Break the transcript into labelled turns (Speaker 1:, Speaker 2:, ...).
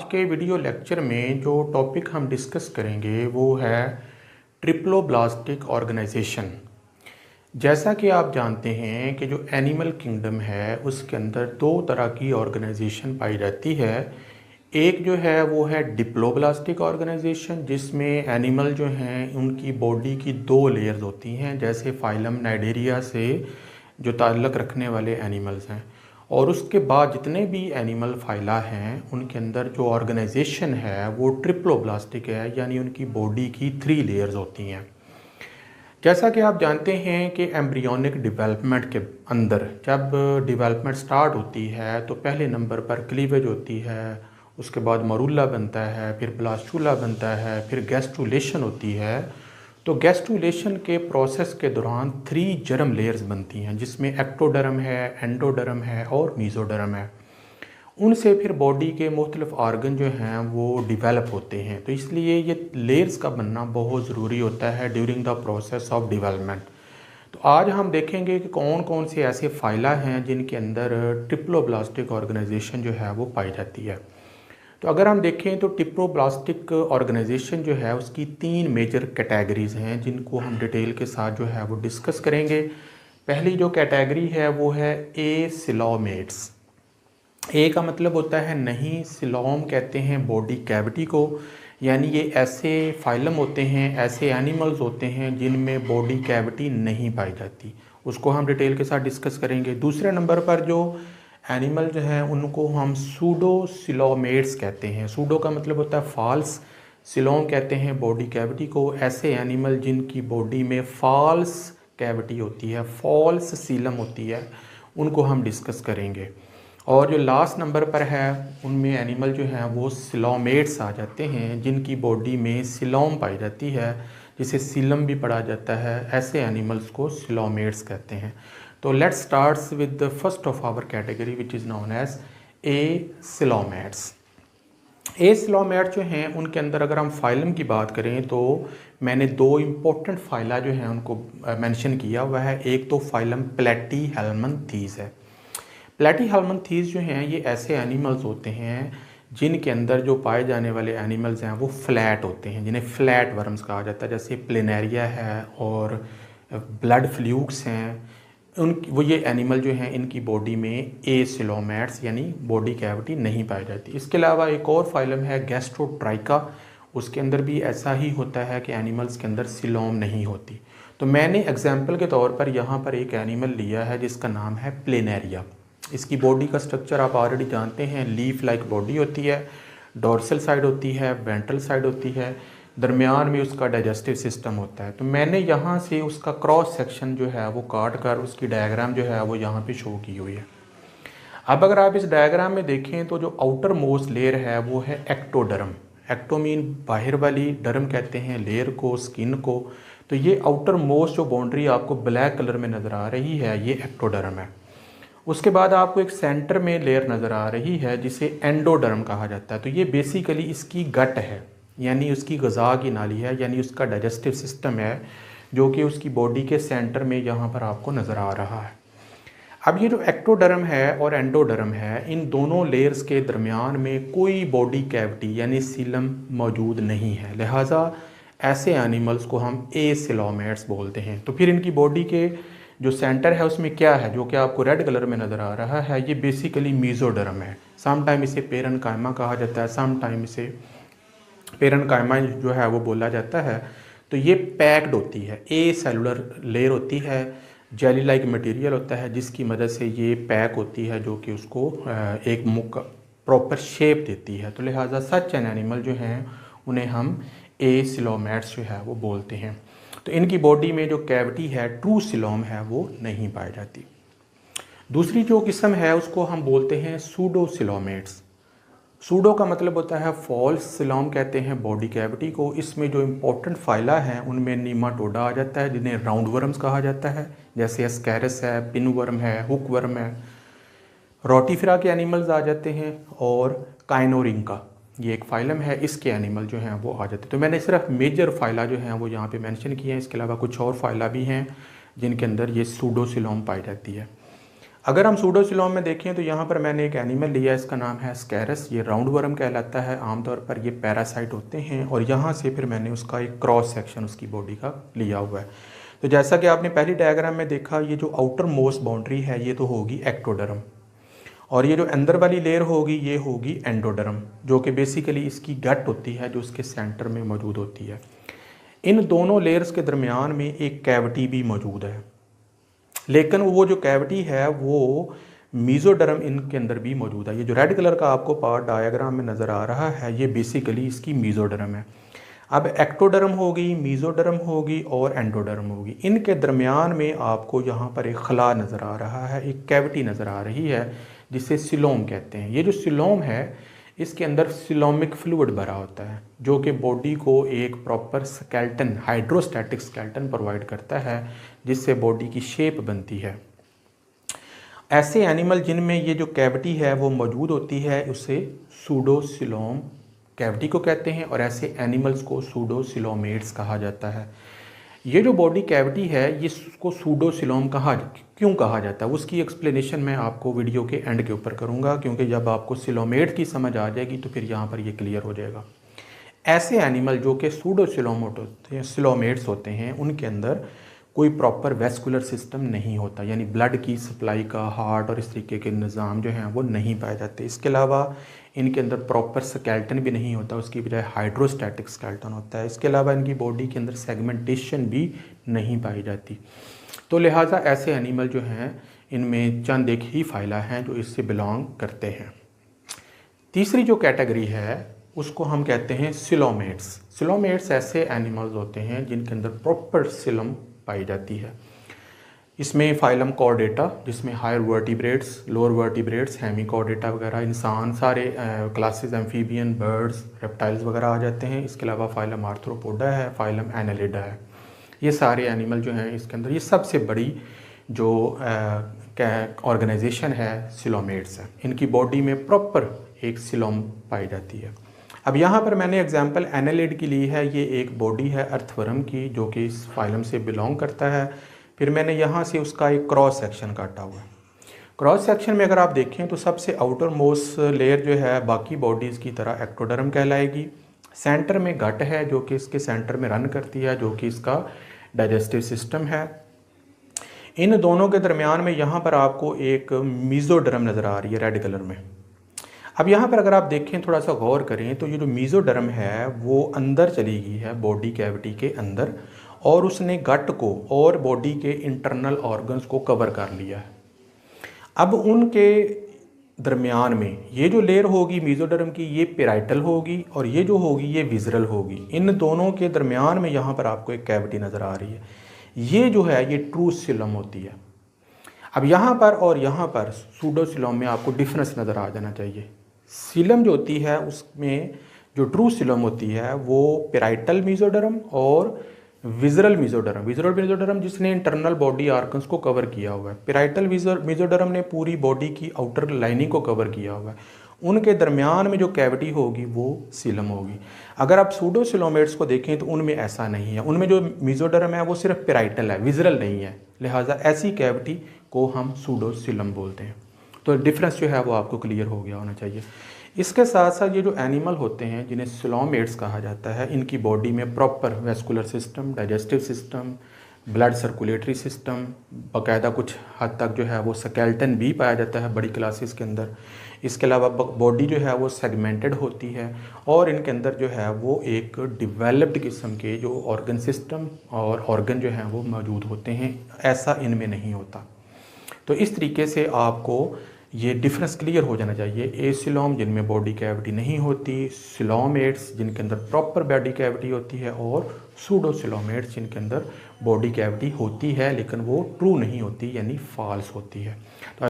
Speaker 1: के video lecture में जो टॉपिक हम डिस्कस करेंगे वो है ट्रिप्लोब्लास्टिक ऑर्गेनाइजेशन। जैसा कि आप जानते हैं कि जो एनिमल किंगडम है उसके अंदर दो तरह की ऑर्गेनाइजेशन पाई जाती है। एक जो है वो है डिप्लोब्लास्टिक ऑर्गेनाइजेशन, जिसमें एनिमल जो हैं उनकी बॉडी की दो लेयर्स होती हैं, जैसे फाइलम नाइडेरिया से जो ताल्लुक़ रखने वाले एनिमल्स हैं। और उसके बाद जितने भी एनिमल फाइला हैं उनके अंदर जो ऑर्गेनाइजेशन है वो ट्रिप्लोब्लास्टिक है, यानी उनकी बॉडी की 3 लेयर्स होती हैं। जैसा कि आप जानते हैं कि एम्ब्रियोनिक डेवलपमेंट के अंदर जब डेवलपमेंट स्टार्ट होती है तो पहले नंबर पर क्लीवेज होती है, उसके बाद मरूला बनता है, फिर ब्लास्टूला बनता है, फिर गैस्ट्रुलेशन होती है। तो गैस्ट्रुलेशन के प्रोसेस के दौरान 3 जर्म लेयर्स बनती हैं, जिसमें एक्टोडर्म है, एंडोडर्म है और मीज़ोडर्म है। उनसे फिर बॉडी के मुख्तलिफ आर्गन जो हैं वो डिवेलप होते हैं। तो इसलिए ये लेयर्स का बनना बहुत ज़रूरी होता है during the process of development. तो आज हम देखेंगे कि कौन कौन से ऐसे फाइला हैं जिनके अंदर ट्रिप्लोब्लास्टिक ऑर्गेनाइजेशन जो है वो पाई जाती है। तो अगर हम देखें तो ट्रिप्लोब्लास्टिक ऑर्गेनाइजेशन जो है उसकी 3 मेजर कैटेगरीज़ हैं, जिनको हम डिटेल के साथ जो है वो डिस्कस करेंगे। पहली जो कैटेगरी है वो है ए सिलोमेट्स। ए का मतलब होता है नहीं, सिलोम कहते हैं बॉडी कैविटी को, यानी ये ऐसे फाइलम होते हैं, ऐसे एनिमल्स होते हैं जिनमें बॉडी कैविटी नहीं पाई जाती। उसको हम डिटेल के साथ डिस्कस करेंगे। दूसरे नंबर पर जो एनिमल जो हैं उनको हम सूडो सिलोमेट्स कहते हैं। सूडो का मतलब होता है फॉल्स, सिलोम कहते हैं बॉडी कैविटी को। ऐसे एनिमल जिनकी बॉडी में फॉल्स कैविटी होती है, फॉल्स सीलम होती है, उनको हम डिस्कस करेंगे। और जो लास्ट नंबर पर है उनमें एनिमल जो हैं वो सिलोमेट्स आ जाते हैं, जिनकी बॉडी में सिलोम पाई जाती है, जिसे सीलम भी पढ़ा जाता है। ऐसे एनिमल्स को सिलोमेट्स कहते हैं। तो let's starts with the first of our category which is known as acoelomates. Acoelomates जो हैं उनके अंदर अगर हम फाइलम की बात करें तो मैंने 2 इम्पोर्टेंट फाइला जो हैं उनको मेंशन किया हुआ है। एक तो फाइलम प्लेटीहेल्मिन्थीज़ है। प्लेटीहेल्मिन्थीज़ जो हैं ये ऐसे एनिमल्स होते हैं जिनके अंदर जो पाए जाने वाले एनिमल्स हैं वो फ्लैट होते हैं, जिन्हें फ्लैट वर्म्स कहा जाता है, जैसे प्लेनेरिया है और ब्लड फ्लूक्स हैं। वो ये एनिमल जो हैं इनकी बॉडी में ए सिलोमेट्स यानी बॉडी कैविटी नहीं पाई जाती। इसके अलावा एक और फाइलम है गैस्ट्रोट्राइका, उसके अंदर भी ऐसा ही होता है कि एनिमल्स के अंदर सिलोम नहीं होती। तो मैंने एग्जाम्पल के तौर पर यहाँ पर एक एनिमल लिया है जिसका नाम है प्लेनेरिया। इसकी बॉडी का स्ट्रक्चर आप ऑलरेडी जानते हैं, लीफ लाइक बॉडी होती है, डोर्सल साइड होती है, वेंट्रल साइड होती है, दरमियान में उसका डाइजेस्टिव सिस्टम होता है। तो मैंने यहाँ से उसका क्रॉस सेक्शन जो है वो काट कर उसकी डायग्राम जो है वो यहाँ पे शो की हुई है। अब अगर आप इस डायग्राम में देखें तो जो आउटर मोस्ट लेयर है वो है एक्टोडर्म। एक्टो मीन बाहर वाली, डर्म कहते हैं लेयर को, स्किन को। तो ये आउटर मोस्ट जो बाउंड्री आपको ब्लैक कलर में नज़र आ रही है ये एक्टोडर्म है। उसके बाद आपको एक सेंटर में लेयर नज़र आ रही है जिसे एंडोडर्म कहा जाता है। तो ये बेसिकली इसकी गट है, यानी उसकी ग़िज़ा की नाली है, यानी उसका डाइजेस्टिव सिस्टम है, जो कि उसकी बॉडी के सेंटर में यहाँ पर आपको नज़र आ रहा है। अब ये जो एक्टोडर्म है और एंडोडर्म है, इन दोनों लेयर्स के दरमियान में कोई बॉडी कैविटी यानी सीलम मौजूद नहीं है, लिहाजा ऐसे एनिमल्स को हम ए सिलोमेट्स बोलते हैं। तो फिर इनकी बॉडी के जो सेंटर है उसमें क्या है, जो कि आपको रेड कलर में नज़र आ रहा है, ये बेसिकली मीज़ोडर्म है। सम टाइम इसे पेरेन्काइमा कहा जाता है, सम टाइम इसे पेरेन्काइमा जो है वो बोला जाता है। तो ये पैक्ड होती है, ए सेलुलर लेयर होती है, जेली लाइक मटेरियल होता है जिसकी मदद से ये पैक होती है, जो कि उसको एक मुक प्रॉपर शेप देती है। तो लिहाजा सच एन एनिमल जो हैं उन्हें हम ए सिलोमेट्स जो है वो बोलते हैं। तो इनकी बॉडी में जो कैविटी है, ट्रू सिलोम है, वो नहीं पाई जाती। दूसरी जो किस्म है उसको हम बोलते हैं सूडो सिलोमेट्स। सूडो का मतलब होता है फॉल्स, सिलोम कहते हैं बॉडी कैविटी को। इसमें जो इम्पोर्टेंट फाइला हैं उनमें नीमाटोडा आ जाता है, जिन्हें राउंड वर्म्स कहा जाता है, जैसे एस्कैरस है, पिन वर्म है, हुक वर्म है। रोटीफिरा के एनिमल्स आ जाते हैं और काइनोरिंका, ये एक फाइलम है, इसके एनिमल जो हैं वो आ जाते हैं। तो मैंने सिर्फ मेजर फाइला जो हैं वो यहाँ पे मेंशन किए हैं। इसके अलावा कुछ और फाइला भी हैं जिनके अंदर ये सूडो सिलोम पाई जाती है। अगर हम सूडोसिलोम में देखें तो यहाँ पर मैंने एक एनिमल लिया, इसका नाम है स्कैरस। ये राउंड वर्म कहलाता है, आमतौर पर ये पैरासाइट होते हैं। और यहाँ से फिर मैंने उसका एक क्रॉस सेक्शन उसकी बॉडी का लिया हुआ है। तो जैसा कि आपने पहली डायग्राम में देखा, ये जो आउटर मोस्ट बाउंड्री है ये तो होगी एक्टोडर्म, और ये जो अंदर वाली लेयर होगी ये होगी एंडोडर्म, जो कि बेसिकली इसकी गट होती है जो उसके सेंटर में मौजूद होती है। इन दोनों लेयर्स के दरमियान में एक कैविटी भी मौजूद है, लेकिन वो जो कैविटी है वो मीजोडर्म इनके अंदर भी मौजूद है। ये जो रेड कलर का आपको पार्ट डायग्राम में नज़र आ रहा है ये बेसिकली इसकी मीजोडर्म है। अब एक्टोडर्म होगी, मीजोडर्म होगी और एंडोडर्म होगी। इनके दरमियान में आपको यहाँ पर एक खला नज़र आ रहा है, एक कैविटी नज़र आ रही है जिसे सिलोम कहते हैं। ये जो सिलोम है इसके अंदर सिलोमिक फ्लूइड भरा होता है जो कि बॉडी को एक proper skeleton, hydrostatic skeleton provide करता है जिससे बॉडी की शेप बनती है। ऐसे एनिमल जिनमें ये जो कैविटी है वो मौजूद होती है उसे सूडोसिलोम कैविटी को कहते हैं, और ऐसे एनिमल्स को सूडोसिलोमेट्स कहा जाता है। ये जो बॉडी कैविटी है इसको सूडोसिलोम क्यों कहा जाता है उसकी एक्सप्लेनेशन मैं आपको वीडियो के एंड के ऊपर करूंगा, क्योंकि जब आपको सिलोमेट की समझ आ जाएगी तो फिर यहाँ पर ये क्लियर हो जाएगा। ऐसे एनिमल जो कि सूडोसिलोमेट होते हैं, सिलोमेट्स होते हैं, उनके अंदर कोई प्रॉपर वेस्कुलर सिस्टम नहीं होता, यानी ब्लड की सप्लाई का, हार्ट और इस तरीके के निज़ाम जो हैं वो नहीं पाए जाते। इसके अलावा इनके अंदर प्रॉपर स्केल्टन भी नहीं होता, उसकी बजाय हाइड्रोस्टैटिक स्केल्टन होता है। इसके अलावा इनकी बॉडी के अंदर सेगमेंटेशन भी नहीं पाई जाती। तो लिहाजा ऐसे एनिमल जो हैं इनमें चंद एक ही फाइला हैं जो इससे बिलोंग करते हैं। तीसरी जो कैटेगरी है उसको हम कहते हैं सिलोमेट्स। सिलोमेट्स ऐसे एनिमल्स होते हैं जिनके अंदर प्रॉपर सिलम पाई जाती है। इसमें फाइलम कॉर्डेटा जिसमें higher vertebrates, lower vertebrates, hemichordata वगैरह, इंसान सारे क्लासेस, एम्फीबियन, बर्ड्स, रेप्टाइल्स वगैरह आ जाते हैं। इसके अलावा फाइलम आर्थ्रोपोडा है, फाइलम एनालिडा है। ये सारे एनिमल जो हैं इसके अंदर, ये सबसे बड़ी जो ऑर्गेनाइजेशन है सिलोमेट्स है। इनकी बॉडी में प्रॉपर एक सिलोम पाई जाती है। अब यहाँ पर मैंने एग्जांपल एनालिड की ली है। ये एक बॉडी है अर्थवर्म की जो कि इस फाइलम से बिलोंग करता है। फिर मैंने यहाँ से उसका एक क्रॉस सेक्शन काटा हुआ है। क्रॉस सेक्शन में अगर आप देखें तो सबसे आउटर मोस्ट लेयर जो है बाकी बॉडीज़ की तरह एक्टोडर्म कहलाएगी। सेंटर में गट है जो कि इसके सेंटर में रन करती है, जो कि इसका डाइजेस्टिव सिस्टम है। इन दोनों के दरमियान में यहाँ पर आपको एक मीजोडर्म नज़र आ रही है रेड कलर में। अब यहाँ पर अगर आप देखें, थोड़ा सा गौर करें तो ये जो मीजोडर्म है वो अंदर चली गई है बॉडी कैविटी के अंदर, और उसने गट को और बॉडी के इंटरनल ऑर्गन्स को कवर कर लिया है। अब उनके दरमियान में ये जो लेयर होगी मीजोडर्म की, ये पेराइटल होगी और ये जो होगी ये विजरल होगी। इन दोनों के दरमियान में यहाँ पर आपको एक कैविटी नज़र आ रही है। ये जो है ये ट्रू सिलम होती है। अब यहाँ पर और यहाँ पर सूडोसिलोम में आपको डिफरेंस नज़र आ जाना चाहिए। सिलम जो होती है उसमें जो ट्रू सिलम होती है वो पेराइटल मीजोडर्म और विजरल मीजोडर्म जिसने इंटरनल बॉडी आर्गन्स को कवर किया हुआ है। पेराइटल मीजोडर्म ने पूरी बॉडी की आउटर लाइनिंग को कवर किया हुआ है। उनके दरमियान में जो कैविटी होगी वो सिलम होगी। अगर आप सूडोसिलोमेट्स को देखें तो उनमें ऐसा नहीं है। उनमें जो मीजोडर्म है वो सिर्फ पेराइटल है, विजरल नहीं है। लिहाजा ऐसी कैविटी को हम सूडोसिलम बोलते हैं। तो डिफरेंस जो है वो आपको क्लियर हो गया होना चाहिए। इसके साथ साथ ये जो एनिमल होते हैं जिन्हें सिलोमेट्स कहा जाता है, इनकी बॉडी में proper vascular system, digestive system, blood circulatory system, बाकायदा कुछ हद तक जो है वो स्केल्टन भी पाया जाता है बड़ी क्लासेस के अंदर। इसके अलावा बॉडी जो है वो सेगमेंटेड होती है और इनके अंदर जो है वो एक डिवेलप्ड किस्म के जो ऑर्गन सिस्टम और ऑर्गन जो हैं वो मौजूद होते हैं। ऐसा इनमें नहीं होता। तो इस तरीके से आपको ये डिफरेंस क्लियर हो जाना चाहिए। एसिलोम जिनमें बॉडी कैविटी नहीं होती, सिलोमेट्स जिनके अंदर प्रॉपर बॉडी कैविटी होती है, और सूडोसिलोमेट्स जिनके अंदर बॉडी कैविटी होती है लेकिन वो ट्रू नहीं होती यानी फॉल्स होती है। तो